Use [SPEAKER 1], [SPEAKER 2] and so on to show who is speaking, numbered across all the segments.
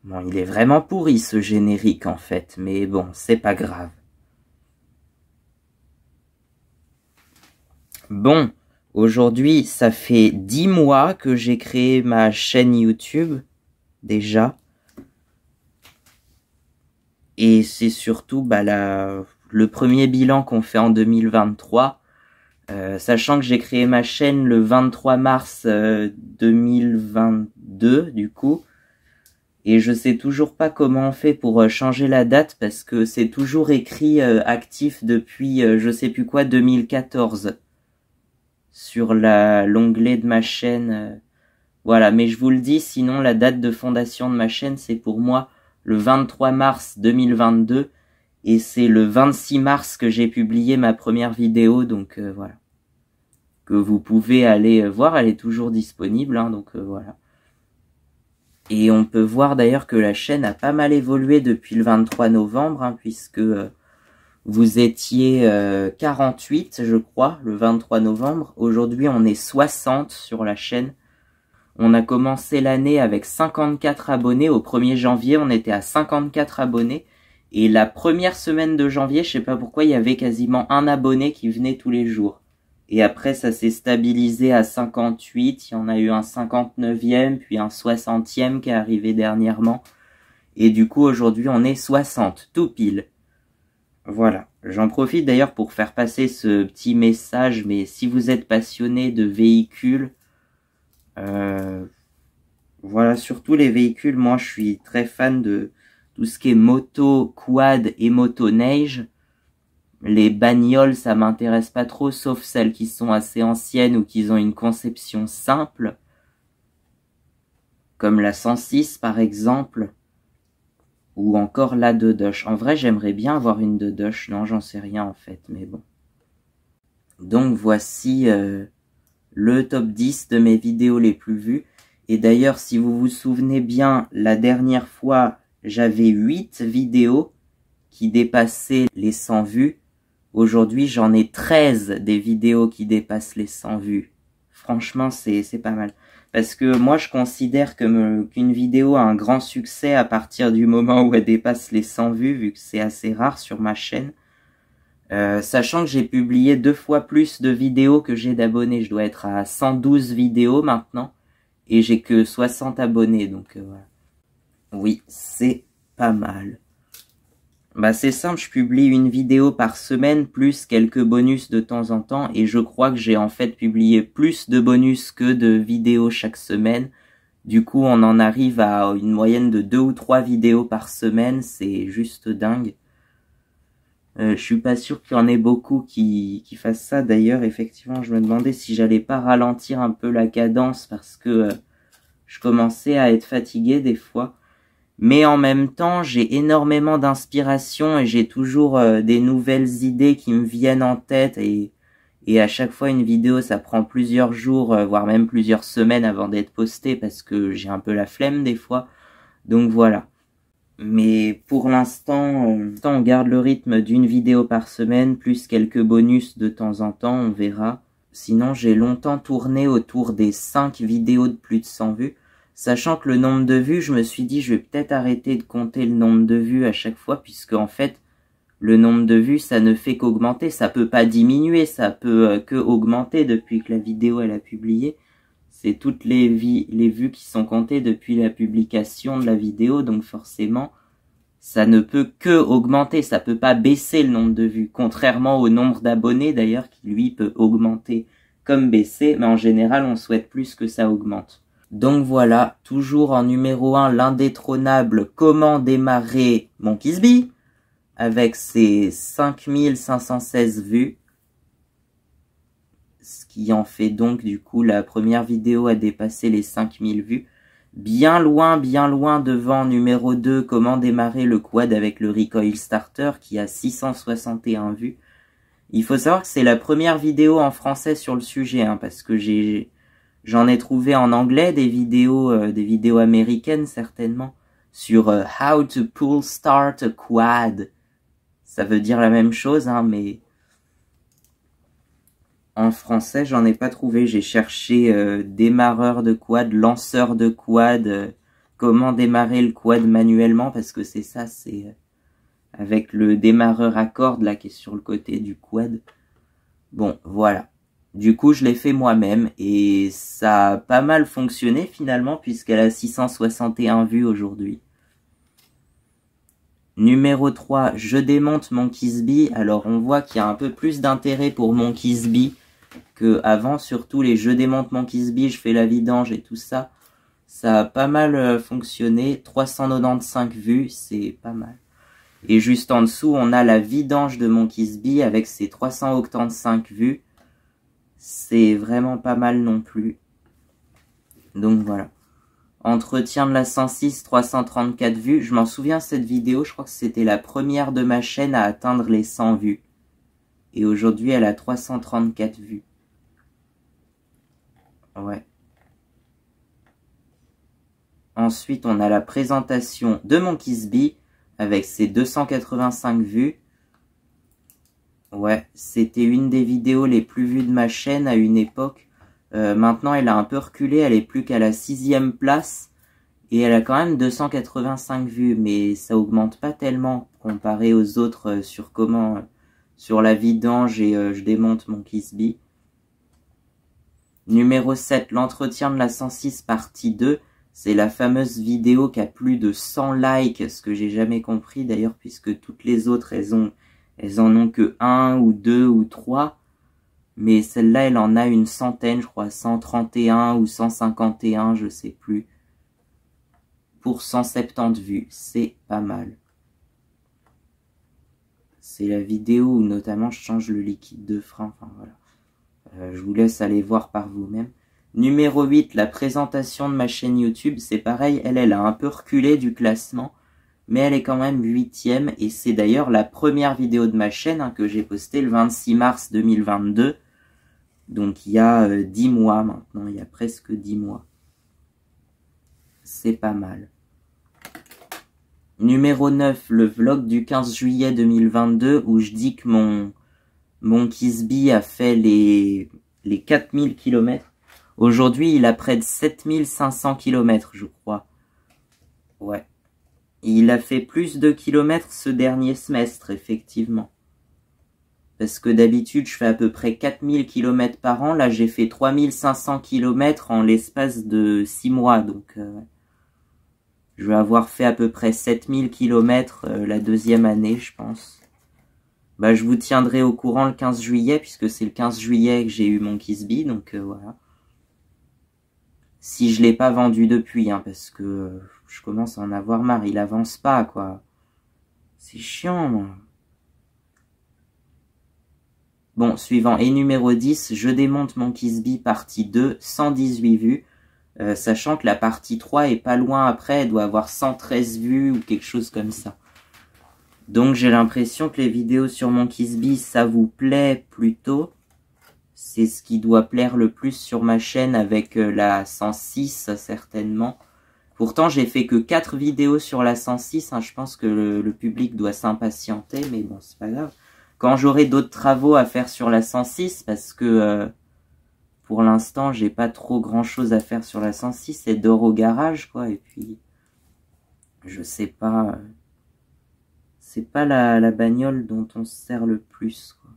[SPEAKER 1] Bon, il est vraiment pourri ce générique en fait, mais bon, c'est pas grave. Bon, aujourd'hui, ça fait 10 mois que j'ai créé ma chaîne YouTube, déjà. Et c'est surtout le premier bilan qu'on fait en 2023. Sachant que j'ai créé ma chaîne le 23 mars 2022, du coup. Et je sais toujours pas comment on fait pour changer la date, parce que c'est toujours écrit actif depuis, je sais plus quoi, 2014. Sur l'onglet de ma chaîne. Voilà, mais je vous le dis, sinon la date de fondation de ma chaîne, c'est pour moi le 23 mars 2022. Et c'est le 26 mars que j'ai publié ma première vidéo, donc voilà. Que vous pouvez aller voir, elle est toujours disponible, hein, donc voilà. Et on peut voir d'ailleurs que la chaîne a pas mal évolué depuis le 23 novembre, hein, puisque vous étiez 48, je crois, le 23 novembre. Aujourd'hui, on est 60 sur la chaîne. On a commencé l'année avec 54 abonnés. Au 1er janvier, on était à 54 abonnés. Et la première semaine de janvier, je sais pas pourquoi, il y avait quasiment un abonné qui venait tous les jours. Et après, ça s'est stabilisé à 58. Il y en a eu un 59e, puis un 60e qui est arrivé dernièrement. Et du coup, aujourd'hui, on est 60, tout pile. Voilà. J'en profite d'ailleurs pour faire passer ce petit message, mais si vous êtes passionné de véhicules, voilà, surtout les véhicules, moi je suis très fan de tout ce qui est moto, quad et motoneige. Les bagnoles, ça m'intéresse pas trop, sauf celles qui sont assez anciennes ou qui ont une conception simple. Comme la 106 par exemple. Ou encore la Dodoche. En vrai, j'aimerais bien avoir une Dodoche. Non, j'en sais rien en fait, mais bon. Donc voici le top 10 de mes vidéos les plus vues. Et d'ailleurs, si vous vous souvenez bien, la dernière fois, j'avais 8 vidéos qui dépassaient les 100 vues. Aujourd'hui, j'en ai 13 des vidéos qui dépassent les 100 vues. Franchement, c'est pas mal. Parce que moi, je considère qu'une vidéo a un grand succès à partir du moment où elle dépasse les 100 vues, vu que c'est assez rare sur ma chaîne. Sachant que j'ai publié 2 fois plus de vidéos que j'ai d'abonnés. Je dois être à 112 vidéos maintenant. Et j'ai que 60 abonnés, donc voilà. Oui, c'est pas mal. Bah c'est simple, je publie une vidéo par semaine, plus quelques bonus de temps en temps. Et je crois que j'ai en fait publié plus de bonus que de vidéos chaque semaine. Du coup, on en arrive à une moyenne de 2 ou 3 vidéos par semaine. C'est juste dingue. Je suis pas sûr qu'il y en ait beaucoup qui fassent ça. D'ailleurs, effectivement, je me demandais si j'allais pas ralentir un peu la cadence parce que je commençais à être fatigué des fois. Mais en même temps, j'ai énormément d'inspiration et j'ai toujours des nouvelles idées qui me viennent en tête. Et à chaque fois, une vidéo, ça prend plusieurs jours, voire même plusieurs semaines avant d'être postée parce que j'ai un peu la flemme des fois. Donc voilà. Mais pour l'instant, on garde le rythme d'une vidéo par semaine, plus quelques bonus de temps en temps, on verra. Sinon, j'ai longtemps tourné autour des 5 vidéos de plus de 100 vues. Sachant que le nombre de vues, je me suis dit, je vais peut-être arrêter de compter le nombre de vues à chaque fois, puisque en fait, le nombre de vues, ça ne fait qu'augmenter. Ça peut pas diminuer, ça peut que augmenter depuis que la vidéo, elle a publié. C'est toutes les vues qui sont comptées depuis la publication de la vidéo, donc forcément, ça ne peut que augmenter, ça peut pas baisser le nombre de vues, contrairement au nombre d'abonnés d'ailleurs, qui lui peut augmenter comme baisser, mais en général, on souhaite plus que ça augmente. Donc voilà, toujours en numéro 1, l'indétrônable Comment démarrer mon Kisby, avec ses 5516 vues. Ce qui en fait donc du coup la première vidéo à dépasser les 5000 vues. Bien loin devant numéro 2, Comment démarrer le quad avec le recoil starter qui a 661 vues. Il faut savoir que c'est la première vidéo en français sur le sujet, hein, parce que j'en ai trouvé en anglais des vidéos américaines certainement, sur How to pull start a quad. Ça veut dire la même chose, hein, mais en français, j'en ai pas trouvé. J'ai cherché démarreur de quad, lanceur de quad, comment démarrer le quad manuellement, parce que c'est ça, c'est avec le démarreur à cordes là qui est sur le côté du quad. Bon, voilà. Du coup, je l'ai fait moi-même et ça a pas mal fonctionné finalement puisqu'elle a 661 vues aujourd'hui. Numéro 3, je démonte mon Kisby. Alors on voit qu'il y a un peu plus d'intérêt pour mon Kisby que avant, surtout les je démonte mon Kisby, je fais la vidange et tout ça. Ça a pas mal fonctionné, 395 vues, c'est pas mal. Et juste en dessous, on a la vidange de mon Kisby avec ses 385 vues. C'est vraiment pas mal non plus. Donc voilà. Entretien de la 106, 334 vues. Je m'en souviens cette vidéo, je crois que c'était la première de ma chaîne à atteindre les 100 vues. Et aujourd'hui, elle a 334 vues. Ouais. Ensuite, on a la présentation de mon Kisby avec ses 285 vues. Ouais, c'était une des vidéos les plus vues de ma chaîne à une époque. Maintenant, elle a un peu reculé, elle est plus qu'à la 6e place. Et elle a quand même 285 vues, mais ça augmente pas tellement comparé aux autres sur la vidange et je démonte mon Kisby. Numéro 7, l'entretien de la 106 partie 2. C'est la fameuse vidéo qui a plus de 100 likes, ce que j'ai jamais compris d'ailleurs, puisque toutes les autres, elles en ont que 1 ou 2 ou 3. Mais celle-là, elle en a une centaine, je crois, 131 ou 151, je sais plus. Pour 170 vues, c'est pas mal. C'est la vidéo où notamment je change le liquide de frein, enfin voilà. Je vous laisse aller voir par vous-même. Numéro 8, la présentation de ma chaîne YouTube, c'est pareil, elle a un peu reculé du classement, mais elle est quand même 8e, et c'est d'ailleurs la première vidéo de ma chaîne que j'ai postée le 26 mars 2022, donc il y a 10 mois maintenant, il y a presque 10 mois. C'est pas mal. Numéro 9, le vlog du 15 juillet 2022, où je dis que mon Kisby a fait les 4000 km. Aujourd'hui, il a près de 7500 km, je crois. Ouais. Il a fait plus de kilomètres ce dernier semestre, effectivement. Parce que d'habitude, je fais à peu près 4000 km par an. Là, j'ai fait 3500 km en l'espace de 6 mois. Donc, je vais avoir fait à peu près 7000 km la deuxième année, je pense. Bah, je vous tiendrai au courant le 15 juillet, puisque c'est le 15 juillet que j'ai eu mon Kisby. Donc, voilà. Si je l'ai pas vendu depuis, hein, parce que je commence à en avoir marre. Il avance pas, quoi. C'est chiant, moi. Bon, suivant. Et numéro 10, je démonte mon Kisby partie 2, 118 vues. Sachant que la partie 3 est pas loin après, elle doit avoir 113 vues ou quelque chose comme ça. Donc j'ai l'impression que les vidéos sur mon Kisby, ça vous plaît plutôt. C'est ce qui doit plaire le plus sur ma chaîne avec la 106 certainement. Pourtant j'ai fait que 4 vidéos sur la 106, hein, je pense que le public doit s'impatienter, mais bon c'est pas grave. Quand j'aurai d'autres travaux à faire sur la 106, parce que pour l'instant j'ai pas trop grand chose à faire sur la 106, c'est d'or au garage quoi, et puis je sais pas, c'est pas la bagnole dont on se sert le plus quoi.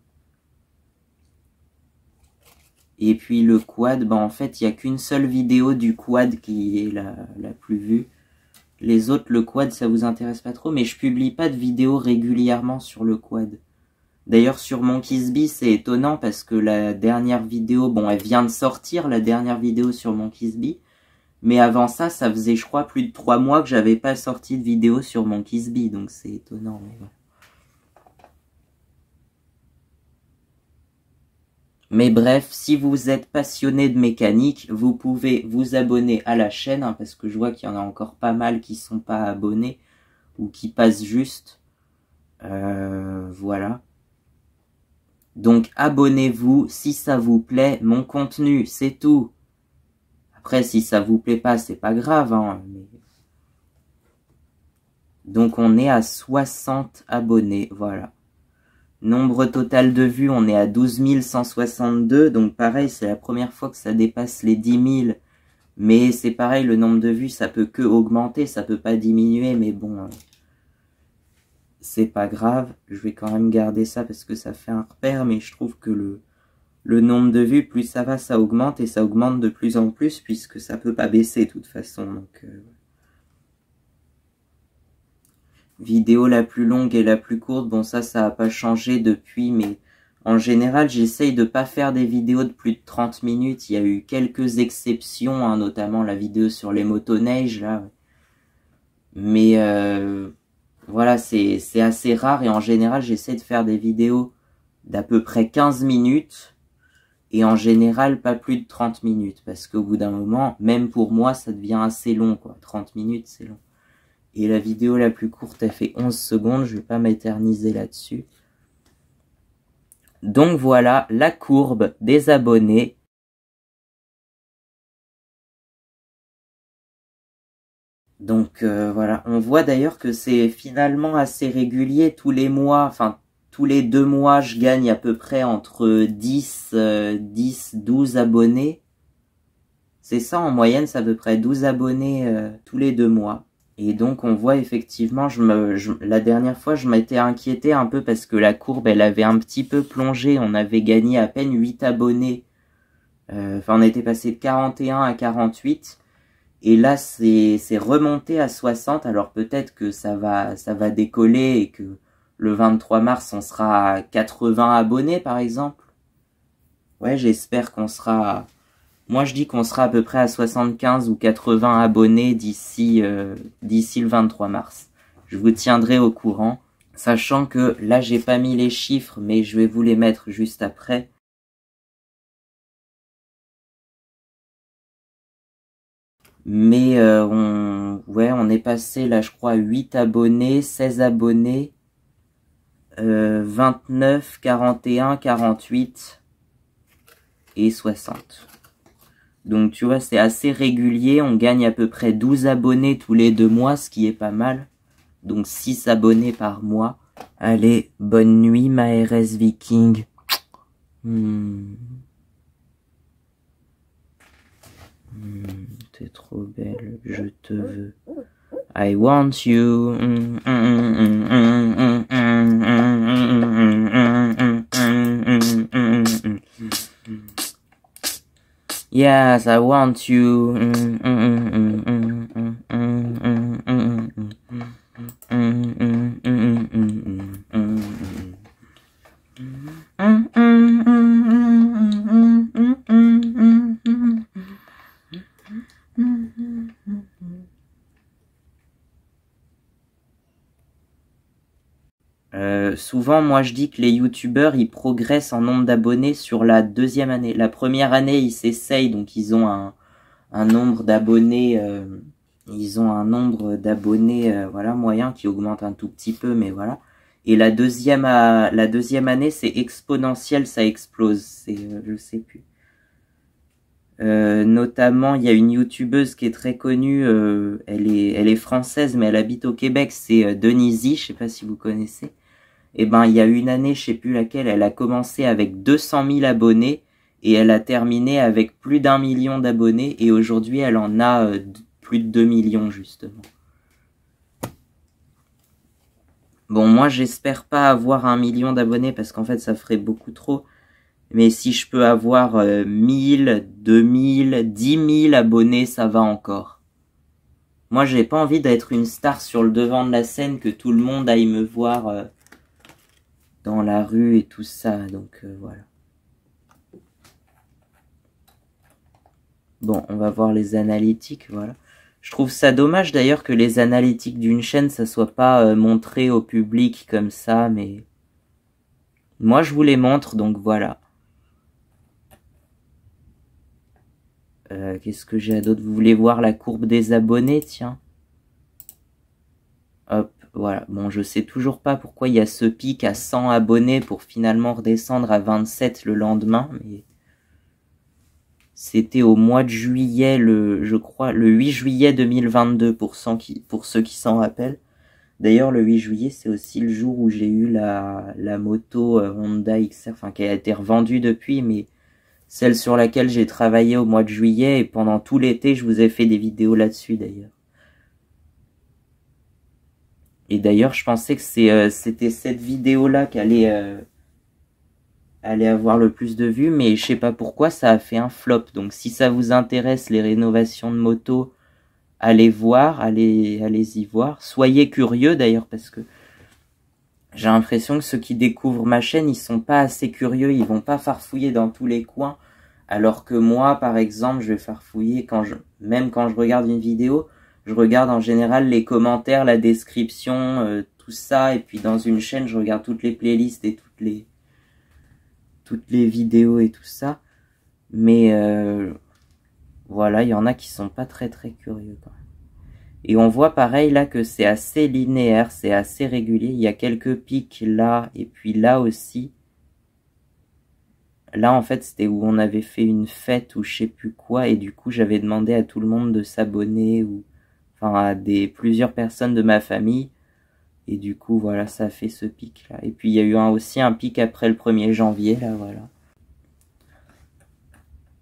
[SPEAKER 1] Et puis le quad, bah en fait, il n'y a qu'une seule vidéo du quad qui est la plus vue. Les autres, le quad, ça vous intéresse pas trop, mais je publie pas de vidéos régulièrement sur le quad. D'ailleurs, sur mon Kisby, c'est étonnant parce que la dernière vidéo, bon, elle vient de sortir, la dernière vidéo sur mon Kisby. Mais avant ça, ça faisait, je crois, plus de 3 mois que j'avais pas sorti de vidéo sur mon Kisby, donc c'est étonnant, mais voilà. Mais bref, si vous êtes passionné de mécanique, vous pouvez vous abonner à la chaîne, hein, parce que je vois qu'il y en a encore pas mal qui sont pas abonnés, ou qui passent juste. Voilà. Donc abonnez-vous si ça vous plaît, mon contenu, c'est tout. Après, si ça vous plaît pas, c'est pas grave, hein, mais... Donc on est à 60 abonnés, voilà. Nombre total de vues, on est à 12 162, donc pareil, c'est la première fois que ça dépasse les 10 000 Mais c'est pareil, le nombre de vues, ça peut que augmenter, ça peut pas diminuer, mais bon, c'est pas grave. Je vais quand même garder ça parce que ça fait un repère, mais je trouve que le nombre de vues, plus ça va, ça augmente, et ça augmente de plus en plus, puisque ça peut pas baisser de toute façon, donc... Vidéo la plus longue et la plus courte, bon ça a pas changé depuis, mais en général j'essaye de pas faire des vidéos de plus de 30 minutes, il y a eu quelques exceptions, hein, notamment la vidéo sur les motoneiges là, mais voilà, c'est assez rare, et en général j'essaie de faire des vidéos d'à peu près 15 minutes, et en général pas plus de 30 minutes, parce qu'au bout d'un moment, même pour moi ça devient assez long quoi, 30 minutes c'est long. Et la vidéo la plus courte, elle fait 11 secondes. Je vais pas m'éterniser là-dessus. Donc voilà la courbe des abonnés. Donc voilà, on voit d'ailleurs que c'est finalement assez régulier tous les mois. Enfin, tous les 2 mois, je gagne à peu près entre 10, 12 abonnés. C'est ça, en moyenne, c'est à peu près 12 abonnés tous les 2 mois. Et donc on voit effectivement, la dernière fois je m'étais inquiété un peu parce que la courbe elle avait un petit peu plongé, on avait gagné à peine 8 abonnés, enfin on était passé de 41 à 48, et là c'est remonté à 60, alors peut-être que ça va décoller et que le 23 mars on sera à 80 abonnés par exemple. Ouais, j'espère qu'on sera... Moi, je dis qu'on sera à peu près à 75 ou 80 abonnés d'ici le 23 mars. Je vous tiendrai au courant, sachant que là, j'ai pas mis les chiffres, mais je vais vous les mettre juste après. Mais on est passé là, je crois, à 8 abonnés, 16 abonnés, 29, 41, 48 et 60. Donc tu vois, c'est assez régulier, on gagne à peu près 12 abonnés tous les 2 mois, ce qui est pas mal. Donc 6 abonnés par mois. Allez, bonne nuit ma RS Viking. T'es trop belle, je te veux. I want you. Yes, I want you. Souvent, moi je dis que les youtubeurs ils progressent en nombre d'abonnés sur la 2e année. La première année ils s'essayent, donc ils ont un nombre d'abonnés, voilà, moyen qui augmente un tout petit peu, mais voilà. Et la deuxième année c'est exponentiel, ça explose. Je sais plus. Notamment, il y a une youtubeuse qui est très connue, elle est française, mais elle habite au Québec, c'est Denise, je sais pas si vous connaissez. Et ben, il y a une année, je sais plus laquelle, elle a commencé avec 200 000 abonnés, et elle a terminé avec plus d'1 million d'abonnés, et aujourd'hui, elle en a plus de 2 millions, justement. Bon, moi, j'espère pas avoir 1 million d'abonnés, parce qu'en fait, ça ferait beaucoup trop. Mais si je peux avoir 1000, 2000, 10 000 abonnés, ça va encore. Moi, j'ai pas envie d'être une star sur le devant de la scène, que tout le monde aille me voir dans la rue et tout ça. Donc, voilà. Bon, on va voir les analytiques, voilà. Je trouve ça dommage d'ailleurs que les analytiques d'une chaîne, ça soit pas montré au public comme ça, mais... Moi, je vous les montre, donc voilà. Qu'est-ce que j'ai à d'autre? Vous voulez voir la courbe des abonnés? Tiens. Hop, voilà. Bon, je sais toujours pas pourquoi il y a ce pic à 100 abonnés pour finalement redescendre à 27 le lendemain, mais... C'était au mois de juillet, je crois, le 8 juillet 2022 pour ceux qui s'en rappellent. D'ailleurs, le 8 juillet, c'est aussi le jour où j'ai eu la moto Honda XR, enfin qui a été revendue depuis, mais celle sur laquelle j'ai travaillé au mois de juillet, et pendant tout l'été, je vous ai fait des vidéos là-dessus d'ailleurs. Et d'ailleurs, je pensais que c'était cette vidéo-là qui allait avoir le plus de vues, mais je sais pas pourquoi, ça a fait un flop. Donc si ça vous intéresse, les rénovations de moto, allez voir, allez-y voir. Soyez curieux d'ailleurs, parce que j'ai l'impression que ceux qui découvrent ma chaîne, ils sont pas assez curieux, ils vont pas farfouiller dans tous les coins. Alors que moi, par exemple, je vais farfouiller même quand je regarde une vidéo, je regarde en général les commentaires, la description, tout ça, et puis dans une chaîne, je regarde toutes les playlists et toutes les vidéos et tout ça. Mais voilà, il y en a qui sont pas très très curieux quand même. Et on voit pareil là que c'est assez linéaire, c'est assez régulier. Il y a quelques pics là et puis là aussi. Là en fait c'était où on avait fait une fête ou je sais plus quoi et du coup j'avais demandé à tout le monde de s'abonner ou enfin à plusieurs personnes de ma famille. Et du coup voilà ça a fait ce pic là. Et puis il y a eu aussi un pic après le 1er janvier là voilà.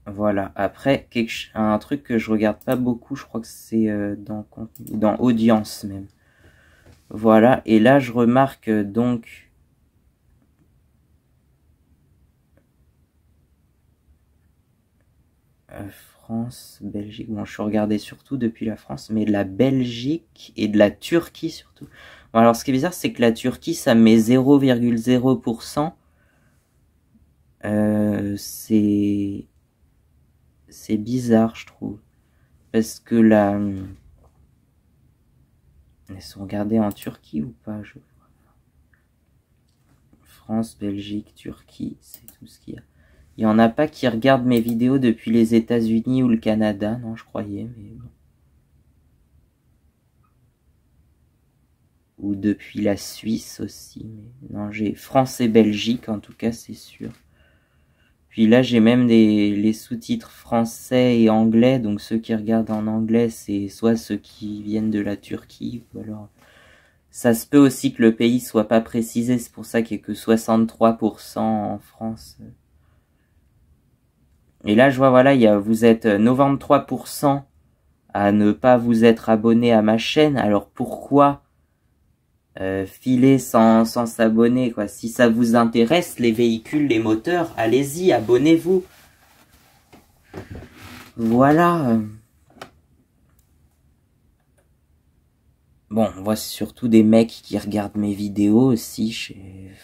[SPEAKER 1] Voilà, après, un truc que je regarde pas beaucoup, je crois que c'est dans audience même. Voilà, et là je remarque donc France, Belgique, bon je suis regardé surtout depuis la France, mais de la Belgique et de la Turquie surtout. Bon alors ce qui est bizarre c'est que la Turquie ça met 0,0%. C'est bizarre je trouve. Parce que là... Elles sont regardées en Turquie ou pas je... France, Belgique, Turquie, c'est tout ce qu'il y a. Il n'y en a pas qui regardent mes vidéos depuis les États-Unis ou le Canada, non, je croyais, mais bon. Ou depuis la Suisse aussi, mais non, j'ai France et Belgique, en tout cas, c'est sûr. Puis là, j'ai même les sous-titres français et anglais, donc ceux qui regardent en anglais, c'est soit ceux qui viennent de la Turquie, ou alors... Ça se peut aussi que le pays soit pas précisé, c'est pour ça qu'il n'y a que 63% en France. Et là, je vois, voilà, vous êtes 93% à ne pas vous être abonné à ma chaîne. Alors pourquoi filer sans s'abonner, quoi? Si ça vous intéresse, les véhicules, les moteurs, allez-y, abonnez-vous. Voilà. Bon, on voit surtout des mecs qui regardent mes vidéos aussi.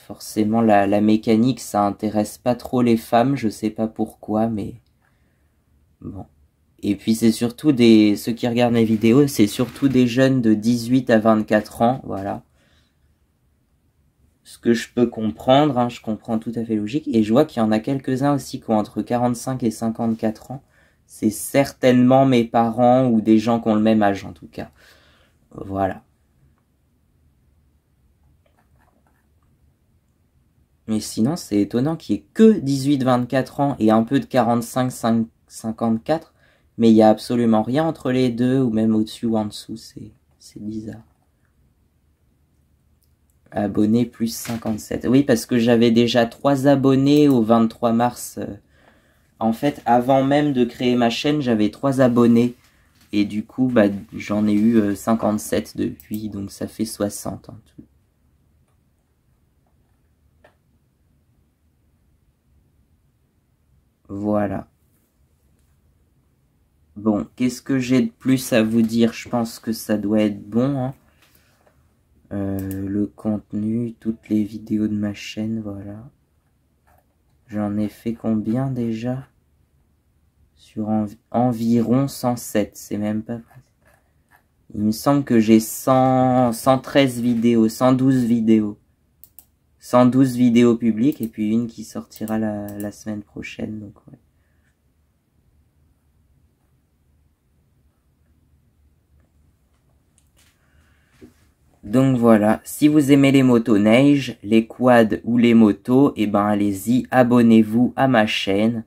[SPEAKER 1] Forcément, la mécanique, ça intéresse pas trop les femmes. Je sais pas pourquoi, mais bon. Et puis c'est surtout ceux qui regardent mes vidéos, c'est surtout des jeunes de 18 à 24 ans, voilà. Ce que je peux comprendre, hein, je comprends tout à fait logique. Et je vois qu'il y en a quelques-uns aussi qui ont entre 45 et 54 ans. C'est certainement mes parents ou des gens qui ont le même âge en tout cas. Voilà. Mais sinon, c'est étonnant qu'il y ait que 18-24 ans et un peu de 45-54, mais il n'y a absolument rien entre les deux, ou même au-dessus ou en dessous, c'est bizarre. Abonnés plus 57. Oui, parce que j'avais déjà 3 abonnés au 23 mars. En fait, avant même de créer ma chaîne, j'avais 3 abonnés. Et du coup, bah, j'en ai eu 57 depuis, donc ça fait 60 en tout. Voilà. Bon, qu'est-ce que j'ai de plus à vous dire? Je pense que ça doit être bon, hein. Le contenu, toutes les vidéos de ma chaîne, voilà. J'en ai fait combien déjà? Sur environ 107, c'est même pas... Il me semble que j'ai 113 vidéos, 112 vidéos. 112 vidéos publiques et puis une qui sortira la semaine prochaine, donc ouais. Donc voilà, si vous aimez les motoneiges, les quads ou les motos, et ben allez-y, abonnez-vous à ma chaîne.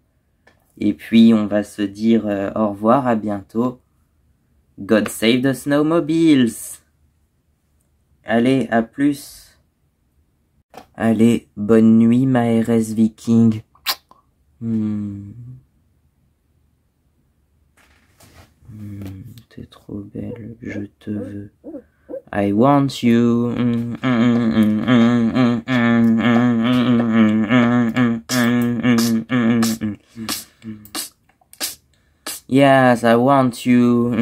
[SPEAKER 1] Et puis on va se dire au revoir, à bientôt. God save the snowmobiles. Allez, à plus. Allez, bonne nuit ma RS Viking. T'es trop belle, je te veux. I want you. Yes, I want you.